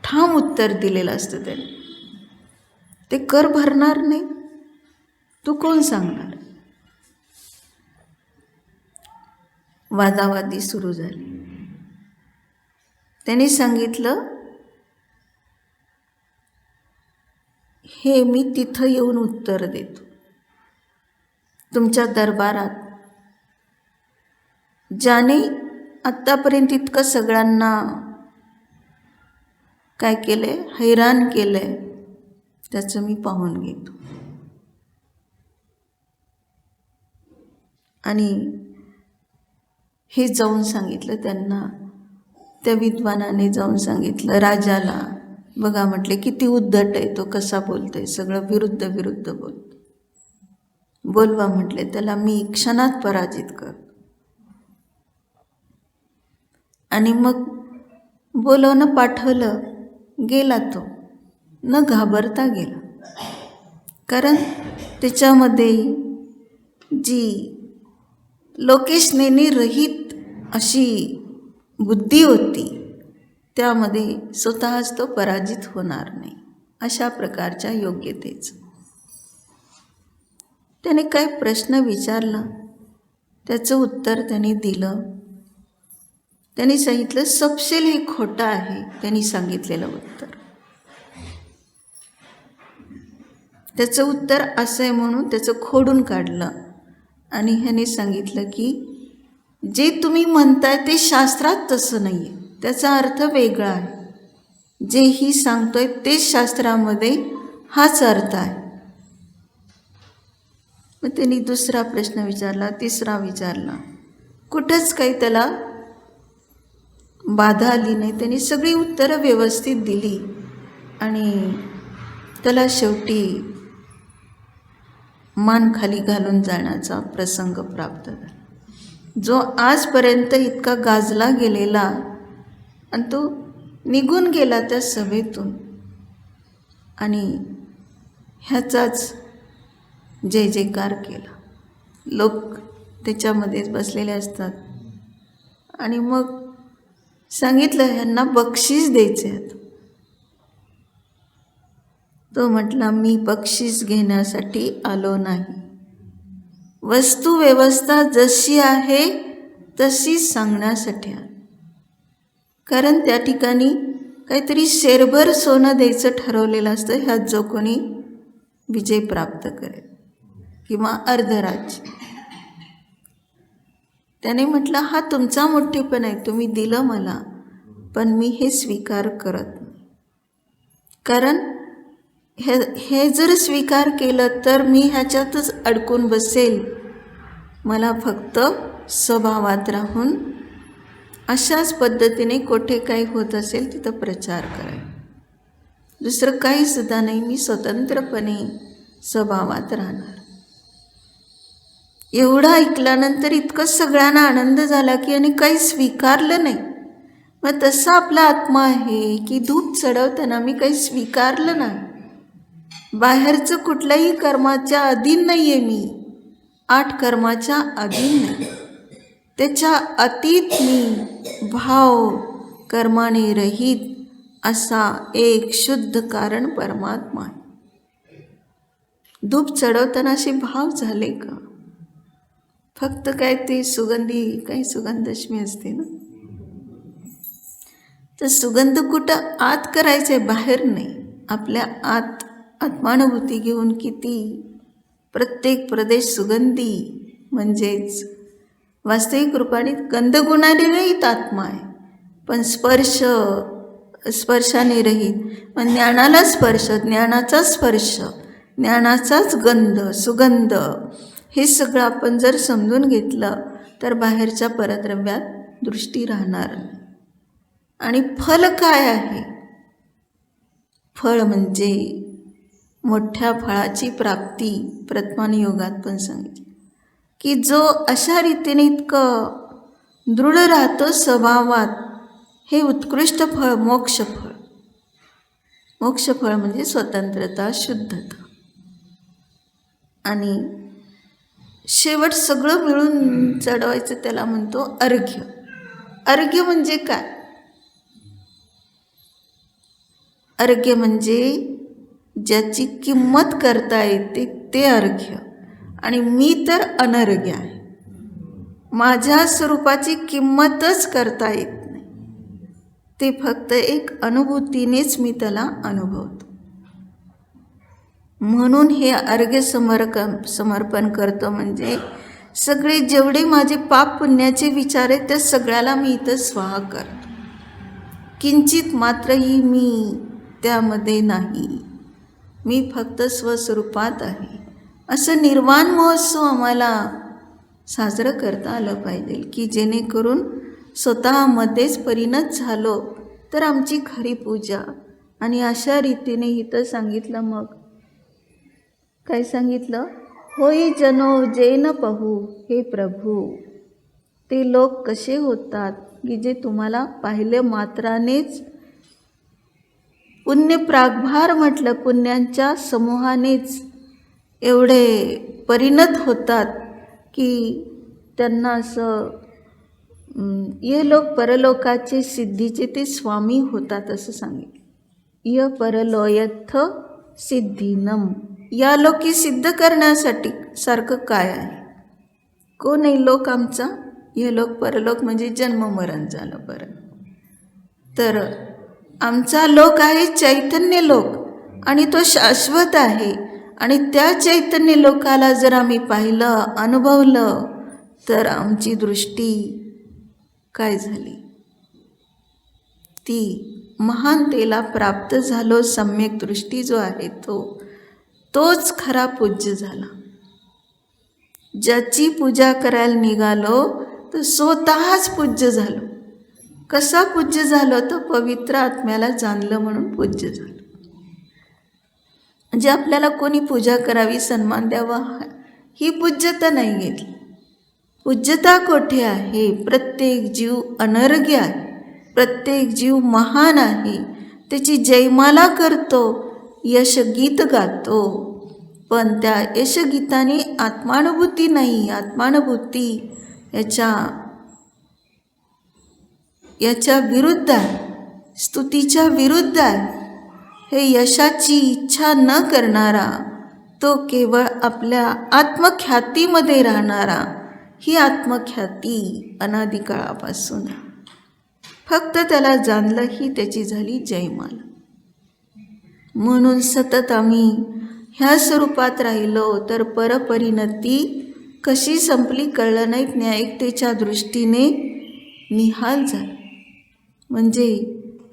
[SPEAKER 1] ठाम उत्तर दिलेलं असतं त्यांनी. ते कर भरणार नाही, तू कोण सांगणार? वादावादी सुरू झाली. त्यांनी सांगितलं, हे मी तिथं येऊन उत्तर देतो. तुमच्या दरबारात ज्याने आत्तापर्यंत इतकं सगळ्यांना काय केलंय, हैराण केलंय, त्याचं मी पाहून घेतो. आणि हे जाऊन सांगितलं त्यांना, त्या विद्वानाने जाऊन सांगितलं राजाला. बघा म्हटले, किती उद्धट आहे तो, कसा बोलतोय, सगळं विरुद्ध बोलतो. बोलवा म्हटले त्याला, मी क्षणात पराजित कर. आणि मग बोलवणं पाठवलं. गेला तो, न घाबरता गेला. कारण त्याच्यामध्ये जी लोकेशनेने रहित अशी बुद्धी होती, त्यामध्ये स्वतःच तो पराजित होणार नाही, अशा प्रकारच्या योग्यतेचं. त्याने काय प्रश्न विचारला, त्याचं उत्तर त्याने दिलं. त्यांनी सांगितलं, सपशेल हे खोटं आहे, त्यांनी सांगितलेलं उत्तर. त्याचं उत्तर असं आहे म्हणून त्याचं खोडून काढलं. आणि ह्याने सांगितलं की जे तुम्ही म्हणताय ते शास्त्रात तसं नाही आहे, त्याचा अर्थ वेगळा आहे. जेही सांगतोय तेच शास्त्रामध्ये हाच अर्थ आहे. मग त्यांनी दुसरा प्रश्न विचारला, तिसरा विचारला, कुठंच काही त्याला बाधा आली नाही. त्यांनी सगळी उत्तरं व्यवस्थित दिली आणि त्याला शेवटी मान खाली घालून जाण्याचा प्रसंग प्राप्त झाला. जो आजपर्यंत इतका गाजला गेलेला आणि तो निघून गेला त्या सभेतून, आणि ह्याचाच जय जयकार केला. लोक त्याच्यामध्येच बसलेले असतात. आणि मग सांगितलं ह्यांना बक्षीस द्यायचे. तो म्हटला, मी बक्षीस घेण्यासाठी आलो नाही, वस्तू व्यवस्था जशी आहे तशीच सांगण्यासाठी आलो. कारण त्या ठिकाणी काहीतरी शेरभर सोनं द्यायचं ठरवलेलं असतं, ह्यात जो कोणी विजय प्राप्त करेल किंवा अर्धराज्य. त्याने म्हटलं, हा तुमचा मोठेपण आहे, तुम्ही दिलं मला, पण मी हे स्वीकार करत नाही. कारण हे जर स्वीकार केलं तर मी ह्याच्यातच अडकून बसेल. मला फक्त स्वभावात राहून अशाच पद्धतीने कोठे काही होत असेल तिथं प्रचार करायचा, दुसरं काही सुद्धा नाही. मी स्वतंत्रपणे स्वभावात राहणार. एवढं ऐकल्यानंतर इतकं सगळ्यांना आनंद झाला की आणि काही स्वीकारलं नाही. मग तसा आपला आत्मा आहे की धूप चढवताना मी काही स्वीकारलं नाही, बाहेरचं कुठल्याही कर्माच्या अधीन नाही आहे. मी 8 कर्माच्या अधीन नाही, त्याच्या अतीत मी भाव कर्माने रहित असा एक शुद्ध कारण परमात्मा आहे. धूप चढवताना असे भाव झाले का? फक्त काय ते सुगंधी, काही सुगंधश्मी असते ना, तर सुगंध कुठं आत करायचं आहे, बाहेर नाही. आपल्या आत आत्मानुभूती घेऊन किती प्रत्येक प्रदेश सुगंधी, म्हणजेच वास्तविक रूपाने गंधगुणाने रहित आत्मा आहे. पण स्पर्श स्पर्शाने रहित, मग ज्ञानाला स्पर्श, ज्ञानाचा स्पर्श, ज्ञानाचाच गंध, सुगंध, हे सगळं आपण जर समजून घेतलं तर बाहेरच्या परद्रव्यात दृष्टी राहणार नाही. आणि फल काय आहे? फळ म्हणजे मोठ्या फळाची प्राप्ती. प्रथमान योगात पण सांगितलं की जो अशा रीतीने इतकं दृढ राहतो स्वभावात, हे उत्कृष्ट फळ मोक्षफळ. मोक्षफळ म्हणजे स्वतंत्रता, शुद्धता. आणि शेवट सगळं मिळून चढवायचं त्याला म्हणतो अर्घ्य. अर्घ्य म्हणजे काय? अर्घ्य म्हणजे ज्याची किंमत करता येते ते अर्घ्य. आणि मी तर अनर्घ्य आहे, माझ्या स्वरूपाची किंमतच करता येत नाही. ते फक्त एक अनुभूतीनेच मी त्याला अनुभवतो. म्हणून हे अर्घ्य समर्पण करतो म्हणजे सगळे जेवढे माझे पाप पुण्याचे विचार आहेत त्या सगळ्याला मी इथं स्वाहा करतो. किंचित मात्रही मी त्यामध्ये नाही, मी फक्त स्वस्वरूपात आहे. असं निर्वाण महोत्सव आम्हाला साजरं करता आलं पाहिजे की जेणेकरून स्वतःमध्येच परिणत झालो तर आमची खरी पूजा. आणि अशा रीतीने इथं सांगितलं, मग काय सांगितलं? होई जनो जे न पाहू हे प्रभू. ते लोक कसे होतात की जे तुम्हाला पाहिलं मात्रानेच पुण्य प्रागभार म्हटलं, पुण्यांच्या समूहानेच एवढे परिणत होतात की त्यांना असं ये लोक परलोकाचे सिद्धीचे ते स्वामी होतात असं सांगितलं. य परलोयथ सिद्धीनम. या लोकी सिद्ध करण्यासाठी सारखं काय आहे? कोण आहे लोक आमचा? हे लोक परलोक म्हणजे जन्म मरण झालं बरं. तर आमचा लोक आहे चैतन्य लोक आणि तो शाश्वत आहे. आणि त्या चैतन्य लोकाला जर आम्ही पाहिलं, अनुभवलं तर आमची दृष्टी काय झाली? ती महानतेला प्राप्त झालो. सम्यक दृष्टी जो आहे तोच खरा पूज्य झाला. ज्याची पूजा करायला निघालो तर स्वतःच पूज्य झालो. कसा पूज्य झालो? तर पवित्र आत्म्याला जाणलं म्हणून पूज्य झालं. म्हणजे आपल्याला कोणी पूजा करावी, सन्मान द्यावा, ही पूज्यता नाही घेतली. पूज्यता कोठे आहे? प्रत्येक जीव अनर्घ्य आहे, प्रत्येक जीव महान आहे. त्याची जयमाला करतो, यशगीत गातो. पण त्या यशगीताने आत्मानुभूती नाही. आत्मानुभूती याच्या विरुद्ध आहे, स्तुतीच्या विरुद्ध आहे. हे यशाची इच्छा न करणारा, तो केवळ आपल्या आत्मख्यातीमध्ये राहणारा. ही आत्मख्याती अनादिकाळापासून आहे. फक्त त्याला जाणलं ही त्याची झाली जयमाला. म्हणून सतत आम्ही ह्या स्वरूपात राहिलो तर परपरिणती कशी संपली कळलं नाही. न्यायिकतेच्या दृष्टीने निहाल झाला म्हणजे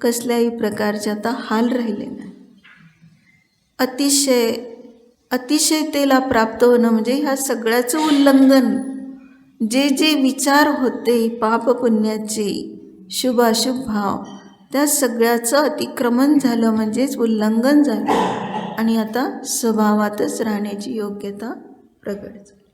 [SPEAKER 1] कसल्याही प्रकारचे आता हाल राहिले नाही. अतिशयतेला प्राप्त होणं म्हणजे ह्या सगळ्याचं उल्लंघन. जे विचार होते पाप पुण्याचे, शुभाशुभ भाव, त्या सगळ्याचं अतिक्रमण झालं म्हणजेच उल्लंघन झालं. आणि आता स्वभावातच राहण्याची योग्यता प्रगट झाली.